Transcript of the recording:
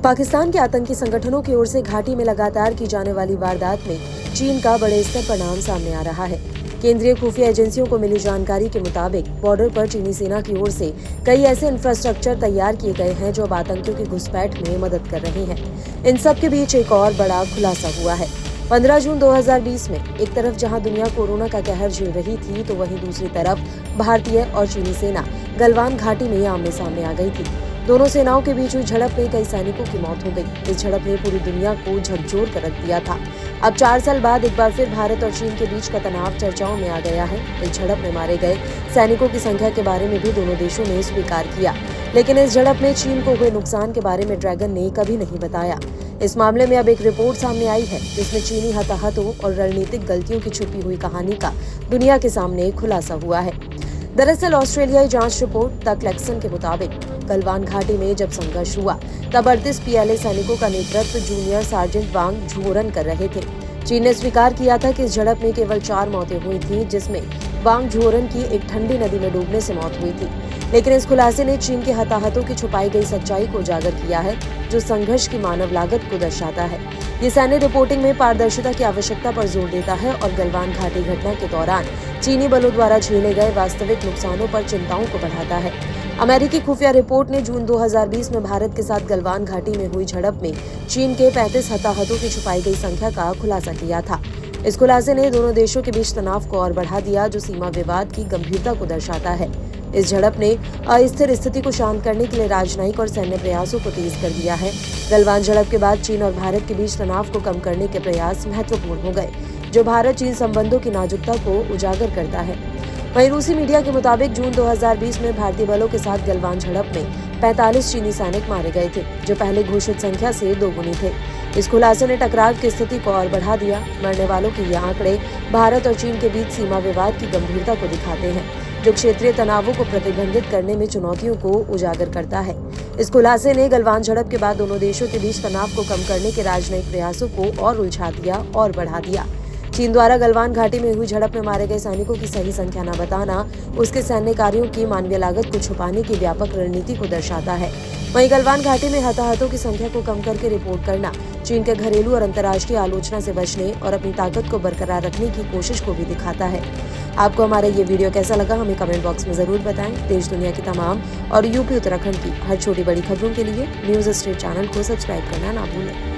पाकिस्तान के आतंकी संगठनों की ओर से घाटी में लगातार की जाने वाली वारदात में चीन का बड़े स्तर पर नाम सामने आ रहा है। केंद्रीय खुफिया एजेंसियों को मिली जानकारी के मुताबिक बॉर्डर पर चीनी सेना की ओर से कई ऐसे इंफ्रास्ट्रक्चर तैयार किए गए हैं जो अब आतंकियों की घुसपैठ में मदद कर रहे हैं। इन सब के बीच एक और बड़ा खुलासा हुआ है। 15 जून 2020 में एक तरफ जहां दुनिया कोरोना का कहर झेल रही थी, तो वहीं दूसरी तरफ भारतीय और चीनी सेना गलवान घाटी में आमने सामने आ गई थी। दोनों सेनाओं के बीच हुई झड़प में कई सैनिकों की मौत हो गई। इस झड़प ने पूरी दुनिया को झकझोर कर रख दिया था। अब 4 साल बाद एक बार फिर भारत और चीन के बीच का तनाव चर्चाओं में आ गया है। इस झड़प में मारे गए सैनिकों की संख्या के बारे में भी दोनों देशों ने स्वीकार किया, लेकिन इस झड़प में चीन को हुए नुकसान के बारे में ड्रैगन ने कभी नहीं बताया। इस मामले में अब एक रिपोर्ट सामने आई है जिसमें चीनी हताहतों और रणनीतिक गलतियों की छुपी हुई कहानी का दुनिया के सामने खुलासा हुआ है। दरअसल ऑस्ट्रेलियाई जांच रिपोर्ट द क्लेक्सन के मुताबिक गलवान घाटी में जब संघर्ष हुआ तब 38 PLA सैनिकों का नेतृत्व जूनियर सार्जेंट वांग झुओरन कर रहे थे। चीन ने स्वीकार किया था कि इस झड़प में केवल 4 मौतें हुई थी, जिसमें वांग झुओरन की एक ठंडी नदी में डूबने से मौत हुई थी। लेकिन इस खुलासे ने चीन के हताहतों की छुपाई गई सच्चाई को उजागर किया है, जो संघर्ष की मानव लागत को दर्शाता है। ये सैन्य रिपोर्टिंग में पारदर्शिता की आवश्यकता पर जोर देता है और गलवान घाटी घटना के दौरान चीनी बलों द्वारा झेले गए वास्तविक नुकसानों पर चिंताओं को बढ़ाता है। अमेरिकी खुफिया रिपोर्ट ने जून 2020 में भारत के साथ गलवान घाटी में हुई झड़प में चीन के 35 हताहतों की छुपाई गई संख्या का खुलासा किया था। इस खुलासे ने दोनों देशों के बीच तनाव को और बढ़ा दिया, जो सीमा विवाद की गंभीरता को दर्शाता है। इस झड़प ने अस्थिर स्थिति को शांत करने के लिए राजनयिक और सैन्य प्रयासों को तेज कर दिया है। गलवान झड़प के बाद चीन और भारत के बीच तनाव को कम करने के प्रयास महत्वपूर्ण हो गए, जो भारत चीन संबंधों की नाजुकता को उजागर करता है। वहीं रूसी मीडिया के मुताबिक जून 2020 में भारतीय बलों के साथ गलवान झड़प में 45 चीनी सैनिक मारे गए थे, जो पहले घोषित संख्या से दोगुनी थे। इस खुलासे ने टकराव की स्थिति को और बढ़ा दिया। मरने वालों के ये आंकड़े भारत और चीन के बीच सीमा विवाद की गंभीरता को दिखाते हैं, जो क्षेत्रीय तनावों को प्रतिबंधित करने में चुनौतियों को उजागर करता है। इस खुलासे ने गलवान झड़प के बाद दोनों देशों के बीच तनाव को कम करने के राजनयिक प्रयासों को और उलझा दिया और बढ़ा दिया। चीन द्वारा गलवान घाटी में हुई झड़प में मारे गए सैनिकों की सही संख्या न बताना उसके सैन्य कार्यों की मानवीय लागत को छुपाने की व्यापक रणनीति को दर्शाता है। वहीं गलवान घाटी में हताहतों की संख्या को कम करके रिपोर्ट करना चीन के घरेलू और अंतर्राष्ट्रीय आलोचना से बचने और अपनी ताकत को बरकरार रखने की कोशिश को भी दिखाता है। आपको हमारा ये वीडियो कैसा लगा, हमें कमेंट बॉक्स में जरूर बताएं। देश दुनिया की तमाम और यूपी उत्तराखंड की हर छोटी बड़ी खबरों के लिए न्यूज़ स्ट्रीट चैनल को सब्सक्राइब करना ना भूलें।